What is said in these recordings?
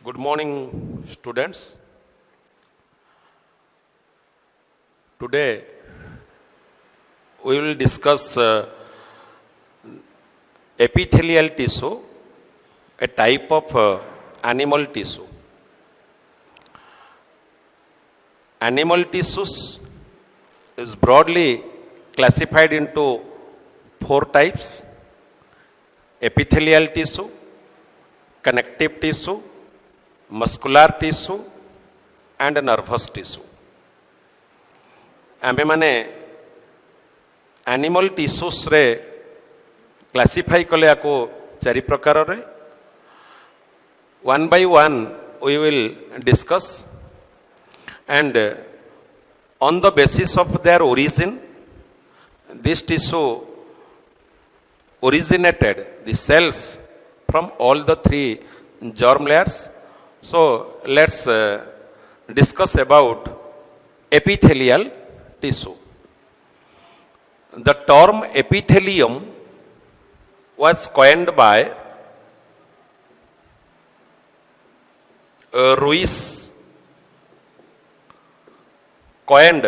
Good morning, students. Today we will discuss epithelial tissue, a type of animal tissue. Animal tissues is broadly classified into four types: epithelial tissue, connective tissue, muscular tissue and nervous tissue. आमे माने animal tissues रे classify कले आको चारि प्रकार रे one by one we will discuss and on the basis of their origin this tissue originated the cells from all the three germ layers. So let's discuss about epithelial tissue. The term epithelium was coined by Ruiz. Coined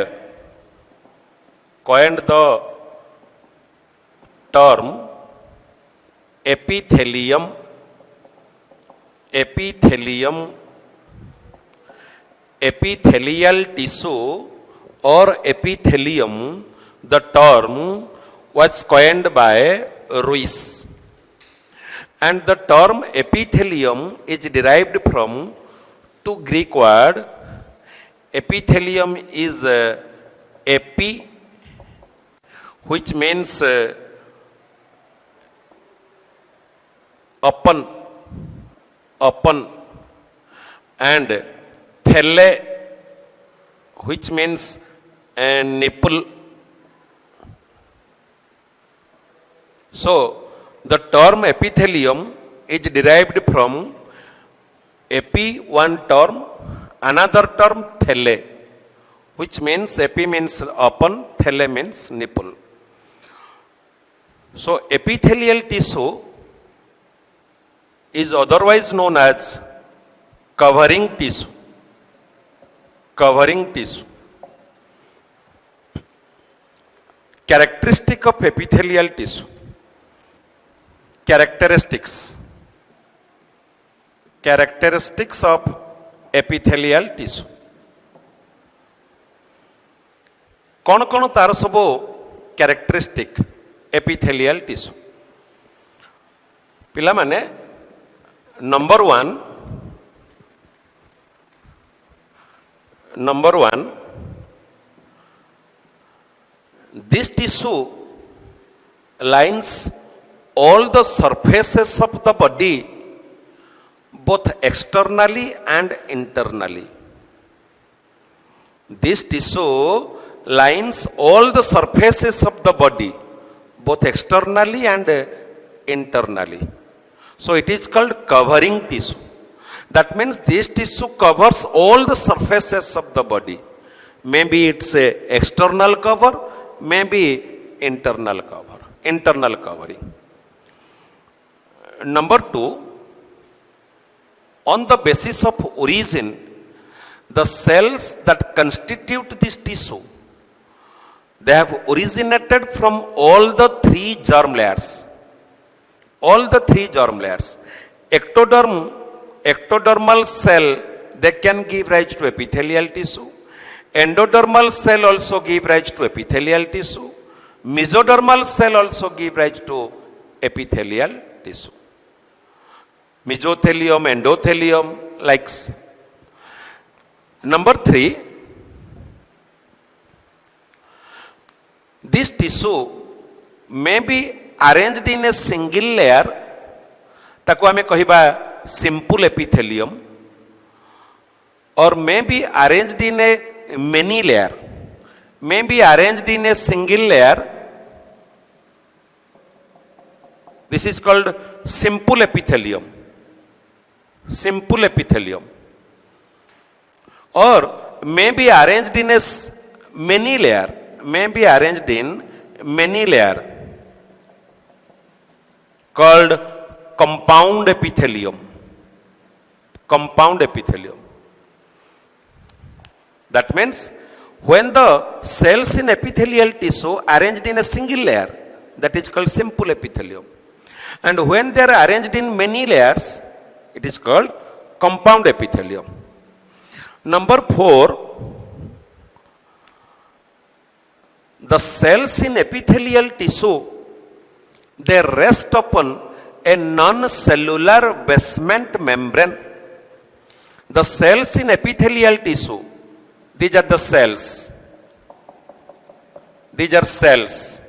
the term epithelium epithelial tissue or epithelium. The term was coined by Ruiz, and the term epithelium is derived from two Greek words. Epithelium is epi, which means upon, and thele, which means nipple. So the term epithelium is derived from epi, one term, another term thele, which means epi means upon, thele means nipple. So epithelial tissue is otherwise known as covering tissue. Characteristic of epithelial tissue. Characteristics of epithelial tissue. कौन कौन तार सब characteristic epithelial tissue? पिला माने number one this tissue lines all the surfaces of the body both externally and internally. This tissue lines all the surfaces of the body both externally and internally. So it is called covering tissue. That means this tissue covers all the surfaces of the body. Maybe it's a external cover, maybe internal covering. Number two, on the basis of origin, the cells that constitute this tissue, they have originated from all the three germ layers. Ectodermal cell, they can give rise to epithelial tissue. Endodermal cell also give rise to epithelial tissue. Mesodermal cell also give rise to epithelial tissue. Mesothelium, endothelium, like. Number three, this tissue may be arranged in a single layer. ताको हमें कहिबा simple epithelium, or may be arranged in a many layer, may be arranged in a single layer. This is called simple epithelium. Or may be arranged in a many layer, called compound epithelium. compound epithelium. That means when the cells in epithelial tissue arranged in a single layer, that is called simple epithelium. And when they are arranged in many layers, it is called compound epithelium. Number 4, the cells in epithelial tissue, they rest upon a non-cellular basement membrane. The cells in epithelial tissue, these are the cells. These are cells.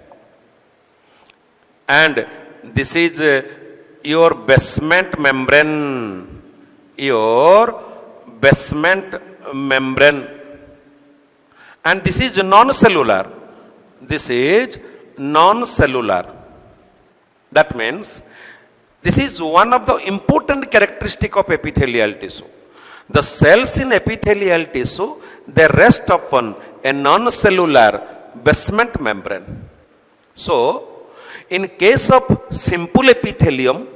And this is your basement membrane. Your basement membrane. And this is non-cellular. This is non-cellular. That means this is one of the important characteristic of epithelial tissue. The cells in epithelial tissue, they rest upon a non-cellular basement membrane. So, in case of simple epithelium,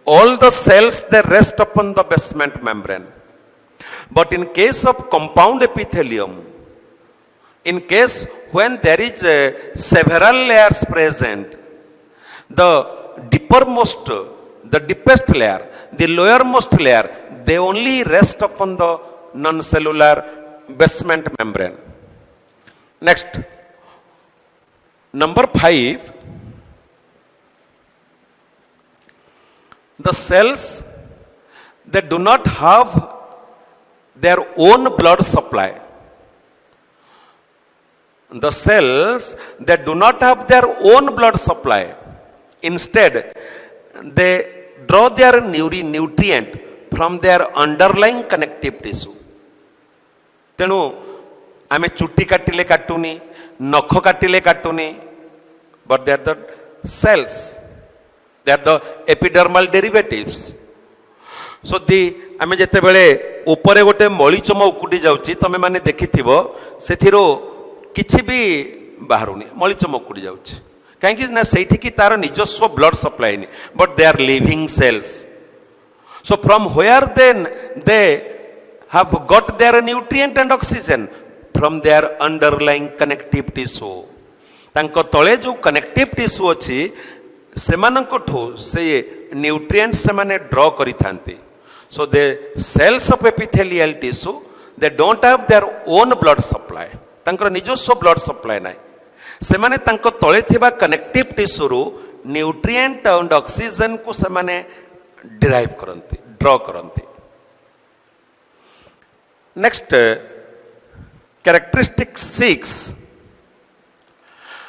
all the cells, they rest upon the basement membrane. But in case of compound epithelium, in case when there is several layers present, the deepest layer, the lowermost layer, they only rest upon the non-cellular basement membrane. Next, number 5, the cells, they do not have their own blood supply. The cells, they do not have their own blood supply. Instead, they draw their nutrient from their underlying connective tissue. तेणु आमे चुट्टी काटिले काटुनी, नख काटिले काटुनी, but they are the cells. They are the epidermal derivatives. So आमे जेते बेले ऊपर गोटे मळीचम उकुटी जाउची, तमे माने देखिथिबो सेथिरो किछि भी बाहरुनी, मळीचम उकुटी जाउची. काहेकि ना सेठी की तार निजस्व ब्लड सप्लाई नहीं, but they are living cells. So from where then they have got their nutrient and oxygen? From their underlying connective tissue. तांको तळे जो connective tissue अछि सेमानंको ठो से nutrients से माने draw करि थांती. So the cells of epithelial tissue, they don't have their own blood supply. तांकर निजस्व blood supply नाही. सेमाने तांको तळे थिबा connective tissue row nutrient and oxygen को सेमाने derive करंती, draw करंती. Next, characteristic 6,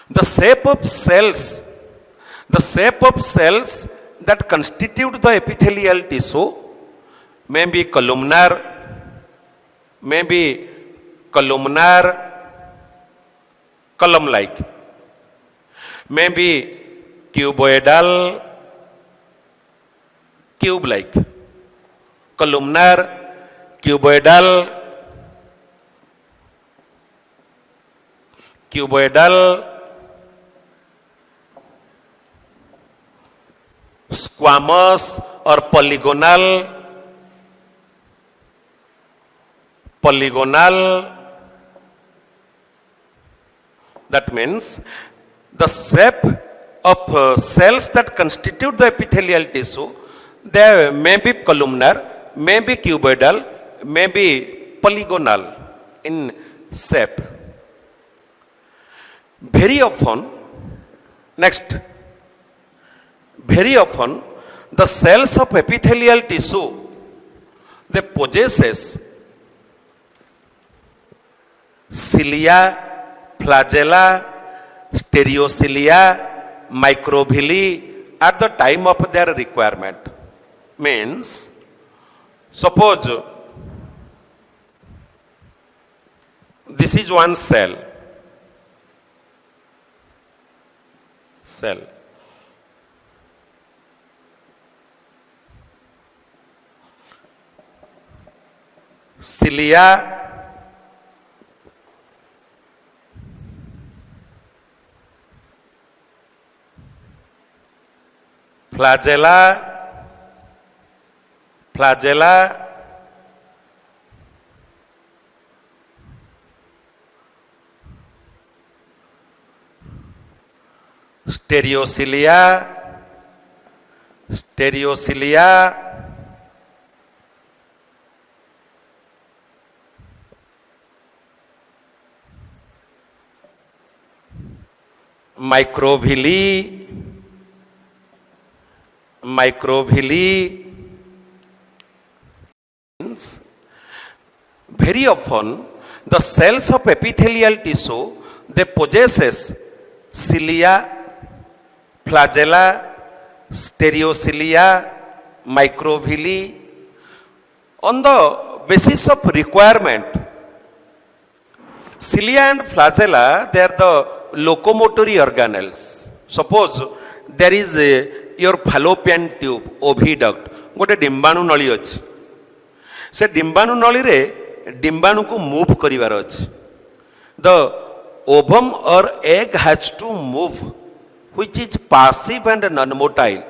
the shape of cells that constitute the epithelial tissue may be columnar, column-like, may be cuboidal, cube-like, columnar, cuboidal, squamous or polygonal, that means the shape of cells that constitute the epithelial tissue, they may be columnar, may be cuboidal, may be polygonal in shape. Very often the cells of epithelial tissue, they possesses cilia, flagella, stereocilia, microvilli at the time of their requirement. Means, suppose this is one cell. Cilia, flagella, stereocilia, stereocilia, microvilli, microvilli. Very often the cells of epithelial tissue, they possesses cilia, flagella, stereocilia, microvilli. On the basis of requirement, cilia and flagella, they are the locomotory organelles. Suppose there is your fallopian tube, oviduct, गोटे डिंबाणु नली अच्छी से डिंबाणु नली रे डिंबाणु को move करिवार अछि the ovum or egg has to move which is passive and non motile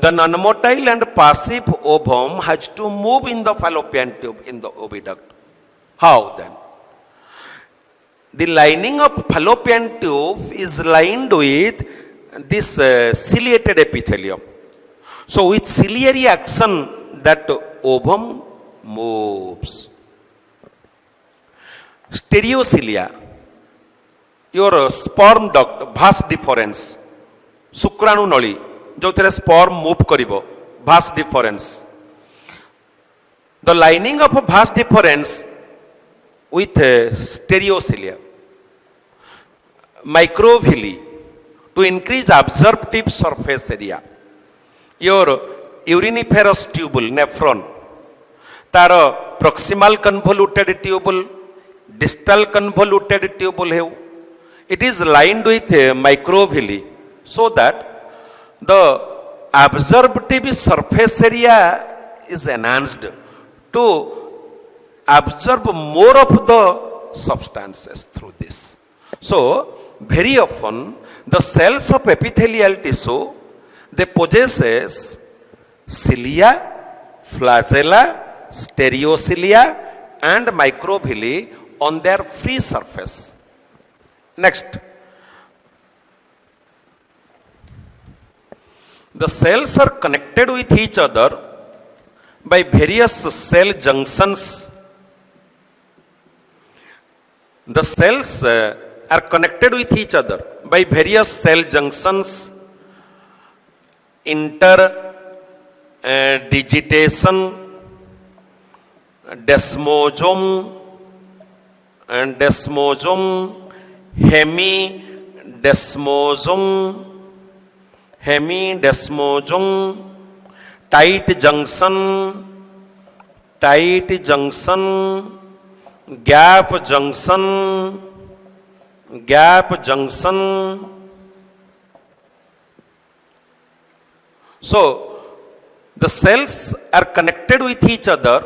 the non motile and passive ovum has to move in the fallopian tube in the oviduct. How then? The lining of fallopian tube is lined with this ciliated epithelium. So with ciliary action that ovum moves. Stereocilia, your sperm duct, vas deferens, शुक्राणु नली जो थे sperm move करिवो, vas deferens. The lining of vas deferens with stereocilia. Microvilli to increase absorptive surface area. Your uriniferous tubule, nephron, तार proximal convoluted tubule, distal convoluted tubule है, it is lined with microvilli so that the absorptive surface area is enhanced to absorb more of the substances through this. So very often the cells of epithelial tissue, they possesses cilia, flagella, stereocilia and microvilli on their free surface. Next, the cells are connected with each other by various cell junctions. The cells are connected with each other by various cell junctions, interdigitation, desmosome and desmosome, hemidesmosome, tight junction, gap junction. So the cells are connected with each other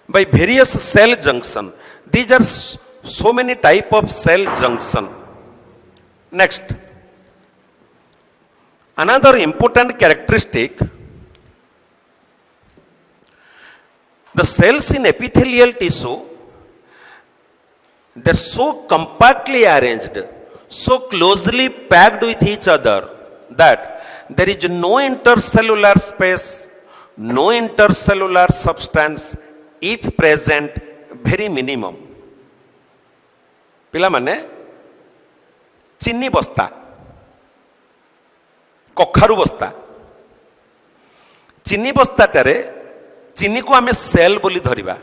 by various cell junction. These are so many type of cell junction. Next, another important characteristic, the cells in epithelial tissue, they are so compactly arranged, so closely packed with each other that there is no intercellular space, no intercellular substance, if present, very minimum. पिला माने चीनी बस्ता, कखारु बस्ता, चीनी बस्ता टारे चीनी को आमे सेल बोली धरिबा.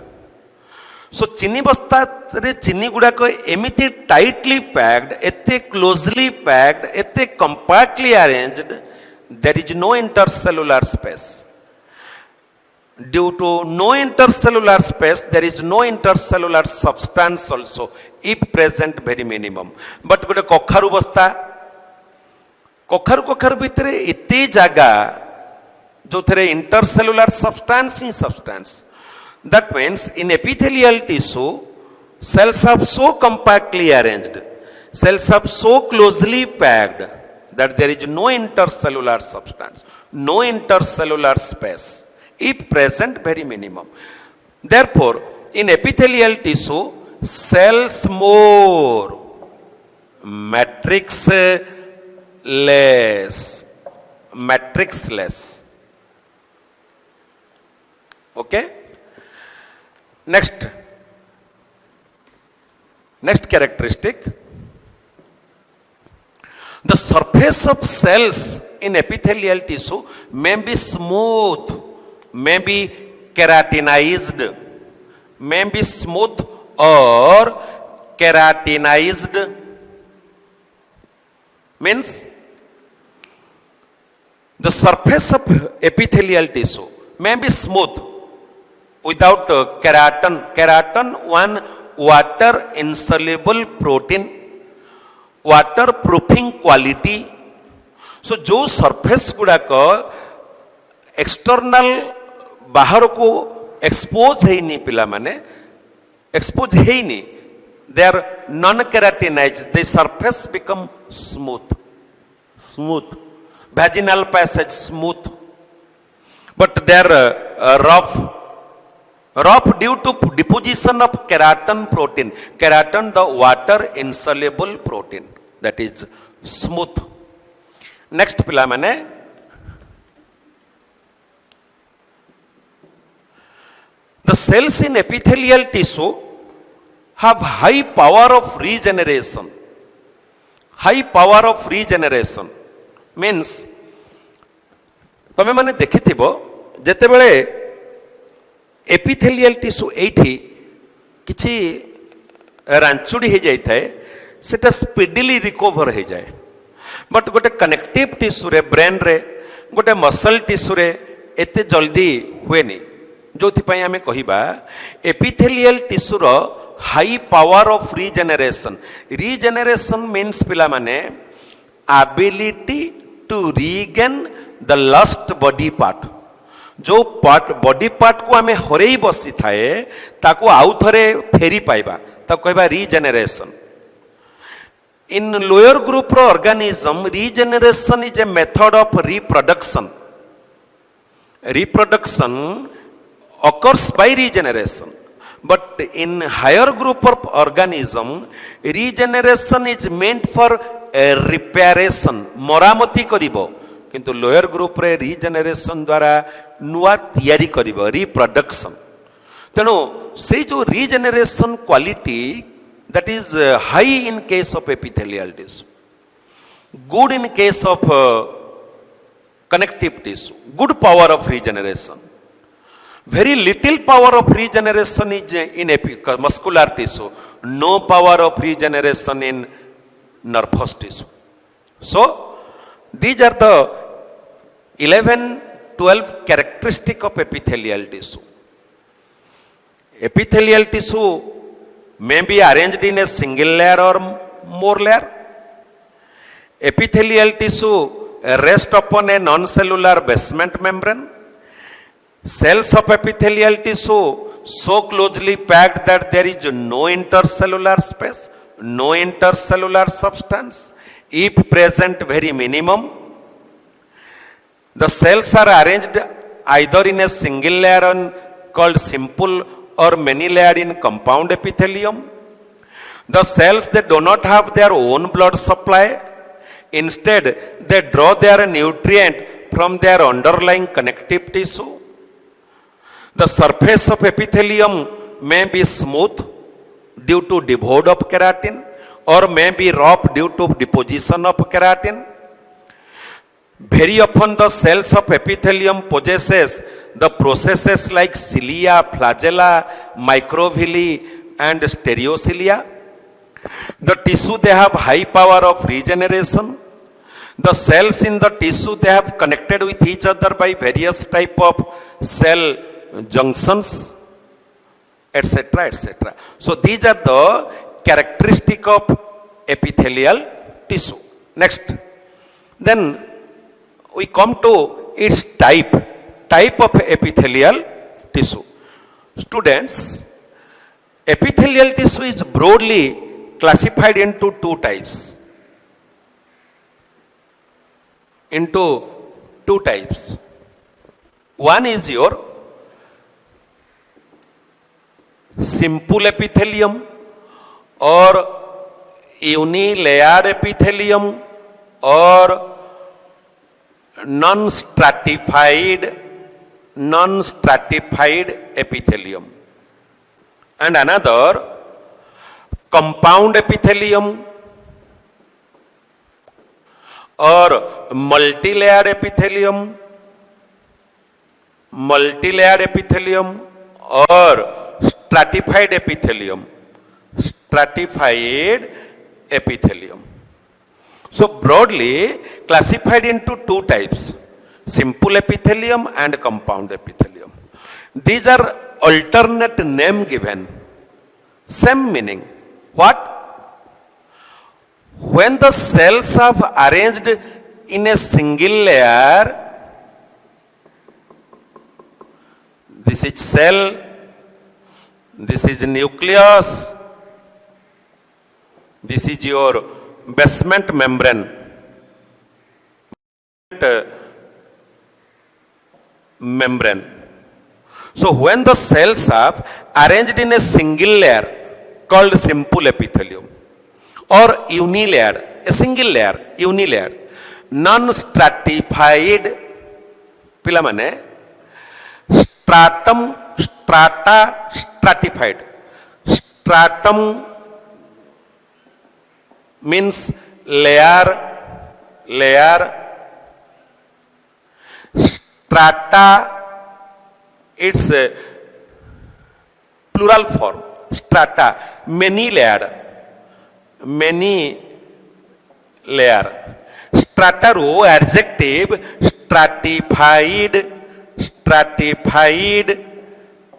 सो चीनी बस्ता रे चीनी गुडा को एमिति टाइटली पैक्ड, एते क्लोजली पैक्ड, एते compactly arranged, there is no intercellular space. Due to no intercellular space, there is no intercellular substance also, if present, very minimum. But गोटे कखारु बस्ता, कखारु भितर एते जागा जो थे intercellular substance in substance. That means in epithelial tissue, cells are so compactly arranged, cells are so closely packed that there is no intercellular substance, no intercellular space, if present, very minimum. Therefore, in epithelial tissue, cells more, matrix less, matrix less. Okay? Next characteristic, the surface of cells in epithelial tissue may be smooth, may be keratinized, may be smooth or keratinized. Means the surface of epithelial tissue may be smooth without keratin. Keratin, one water insoluble protein, water proofing quality. So जो surface गुड़ाक external बाहर को expose है नहीं पिला माने expose है नहीं, they are non-keratinized, the surface become smooth, vaginal passage smooth, but they are rough due to deposition of keratin protein. Keratin, the water insoluble protein, that is smooth. Next पिला माने the cells in epithelial tissue have high power of regeneration. High power of regeneration means तमे माने देखिथिबो जेते बेले epithelial tissue एठी किछि रांचुडी हे जाय थाए सेटा स्पीडली रिकवर हे जाय, बट गोटे कनेक्टिव टिश्यू रे ब्रेन रे गोटे मसल टिश्यू रे एते जल्दी हुएनी, जोथि पई हमें कहिबा एपिथेलियल टिश्यू रो high power of regeneration. Regeneration means पिला माने ability to regain the lost body part. जो पार्ट बॉडी पार्ट को आमे हरेई बसी थाए ताको आउ थरे फेरी पाइबा ताको कहबा रीजेनरेशन. इन लोअर ग्रुप रो organism regeneration is a method of reproduction. Reproduction occurs by regeneration, but in higher group of organism regeneration is meant for reparation, मरामती करिवो, किंतु लोअर ग्रुप रे रीजेनरेशन द्वारा नुआ तैयारी करिवो, रिप्रोडक्शन. तेणु से जो regeneration quality that is high in case of epithelial tissue, good in case of connective tissue, good power of regeneration. Very little power of regeneration is in muscular tissue, no power of regeneration in nervous tissue. So these are the 11-12 characteristic of epithelial tissue. Epithelial tissue may be arranged in a single layer or more layer. Epithelial tissue rests upon a non-cellular basement membrane. Cells of epithelial tissue so closely packed that there is no intercellular space, no intercellular substance, if present very minimum. The cells are arranged either in a single layer called simple or many layered in compound epithelium. The cells, they do not have their own blood supply. Instead, they draw their nutrient from their underlying connective tissue. The surface of epithelium may be smooth due to devoid of keratin or may be rough due to deposition of keratin. Very often the cells of epithelium possesses the processes like cilia, flagella, microvilli and stereocilia. The tissue, they have high power of regeneration. The cells in the tissue, they have connected with each other by various type of cell junctions, etc., etc. So these are the characteristic of epithelial tissue. Next, then we come to its type of epithelial tissue. Students, epithelial tissue is broadly classified into two types. One is your simple epithelium or unilayered epithelium or non-stratified epithelium, and another compound epithelium or multilayered epithelium or stratified epithelium. So broadly classified into two types, simple epithelium and compound epithelium. These are alternate name given, same meaning. What? When the cells are arranged in a single layer, this is cell, this is nucleus, this is your basement membrane, So when the cells are arranged in a single layer called simple epithelium or unilayered, a single layer, unilayered, non-stratified, pilamane, stratum, strata, stratified. Stratum means layer. Strata, it's a plural form. Strata, many layer. Strata ro adjective, stratified,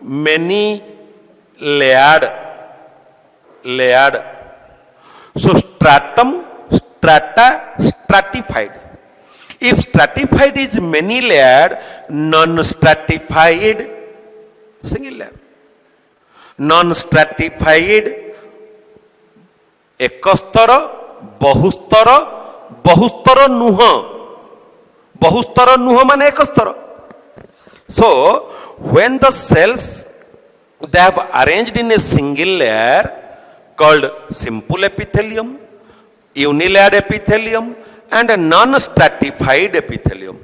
many layered. So stratum, strata, stratified. If stratified is many layered, non-stratified single layer. Non-stratified एकस्तर बहुस्तर नुह माने एकस्तर. So when the cells they have arranged in a single layer called simple epithelium, unilayered epithelium and a non-stratified epithelium,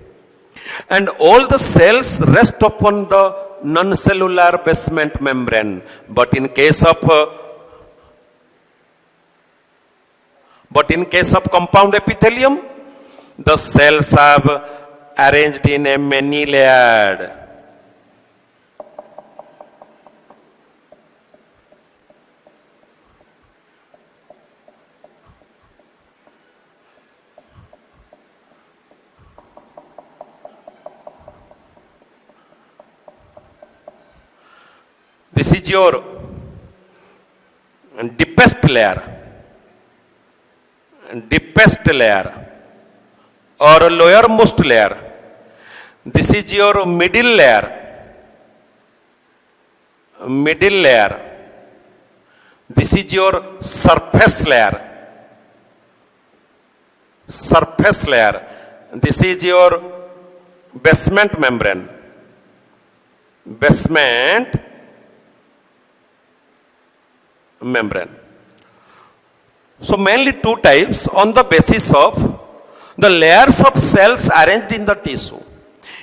and all the cells rest upon the non-cellular basement membrane, but in case of compound epithelium, the cells are arranged in a many layered. This is your deepest layer or lowermost layer. This is your middle layer. This is your surface layer. This is your basement membrane. So mainly two types on the basis of the layers of cells arranged in the tissue.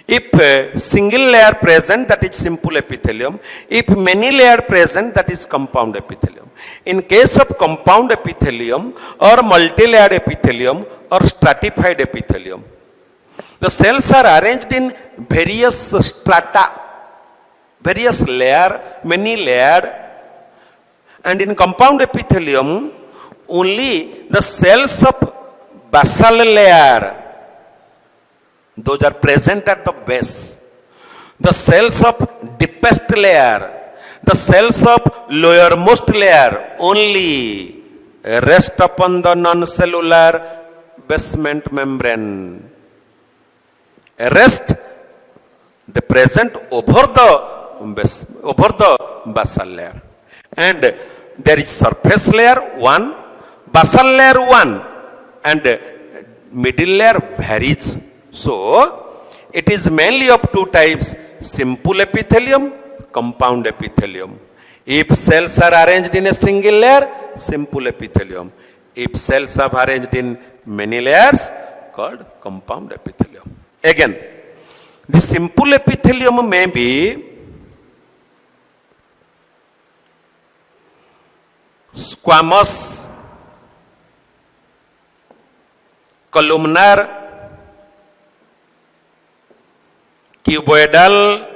If single layer present, that is simple epithelium. If many layer present, that is compound epithelium. In case of compound epithelium or multilayered epithelium or stratified epithelium, the cells are arranged in various strata, various layer, many layered. And in compound epithelium, only the cells of basal layer, those are present at the base. The cells of deepest layer, the cells of lowermost layer only rest upon the non-cellular basement membrane. Rest, they present over the basal layer. And there is surface layer 1, basal layer 1, and middle layer varies. So it is mainly of two types, simple epithelium, compound epithelium. If cells are arranged in a single layer, simple epithelium. If cells are arranged in many layers called compound epithelium. Again, the simple epithelium may be squamous, columnar, cuboidal,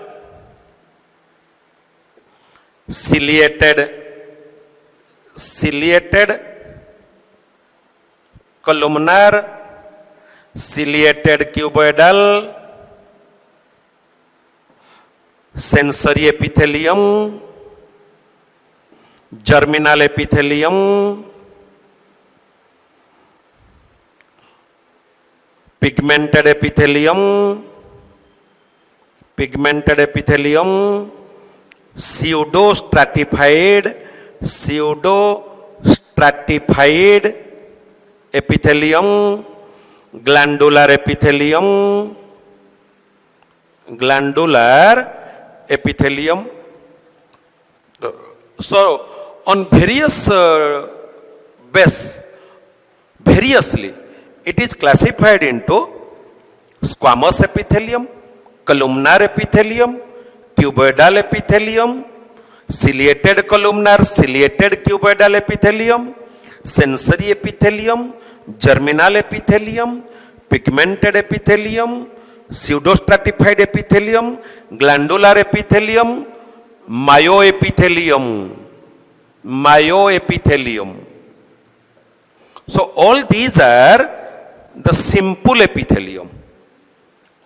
ciliated, columnar, ciliated cuboidal, sensory epithelium, germinal epithelium, pigmented epithelium, pseudostratified epithelium, glandular epithelium. So on various base, variously it is classified into squamous epithelium, columnar epithelium, cuboidal epithelium, ciliated columnar, ciliated cuboidal epithelium, sensory epithelium, germinal epithelium, pigmented epithelium, pseudostratified epithelium, glandular epithelium, myoepithelium. So all these are the simple epithelium.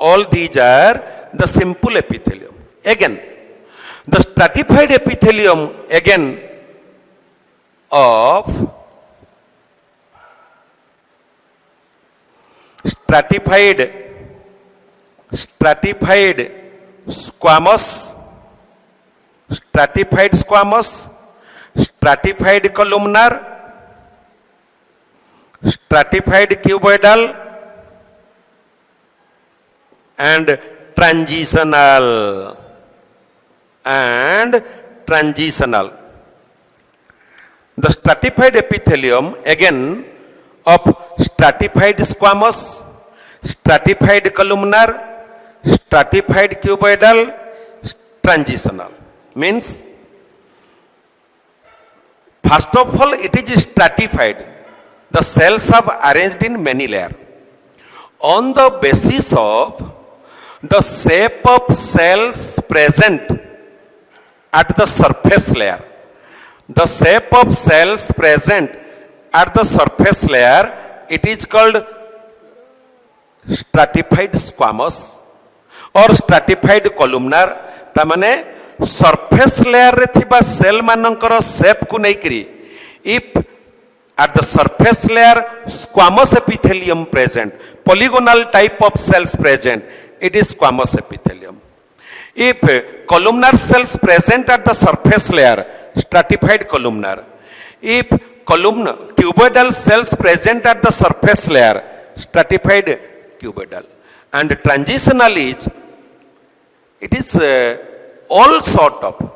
All these are the simple epithelium. Again, the stratified epithelium again of stratified squamous, stratified columnar, stratified cuboidal, and transitional. The stratified epithelium again of stratified squamous, stratified columnar, stratified cuboidal, transitional. Means, first of all, it is stratified. The cells are arranged in many layers. On the basis of the shape of cells present at the surface layer. The shape of cells present at the surface layer, it is called stratified squamous or stratified columnar. तामने surface layer रे थिबा cell मानकर shape को नेकरी, if at the surface layer squamous epithelium present, polygonal type of cells present, it is squamous epithelium. If columnar cells present at the surface layer, stratified columnar. If cuboidal cells present at the surface layer, stratified cuboidal. And transitional is, it is all sort of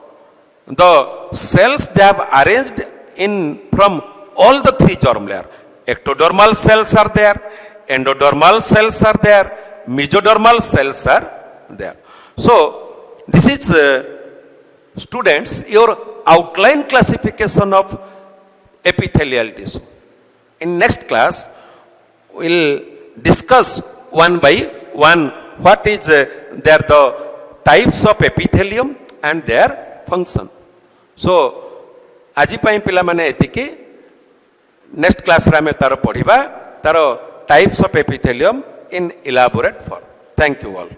the cells they have arranged in from all the three germ layers. Ectodermal cells are there, endodermal cells are there, mesodermal cells are there. So this is students your outline classification of epithelial tissue. In next class we will discuss one by one what is their the types of epithelium and their function. So आज पाई पिला माने एतिकी next class रे आमे तार पढिबा तार types of epithelium in elaborate form. Thank you all.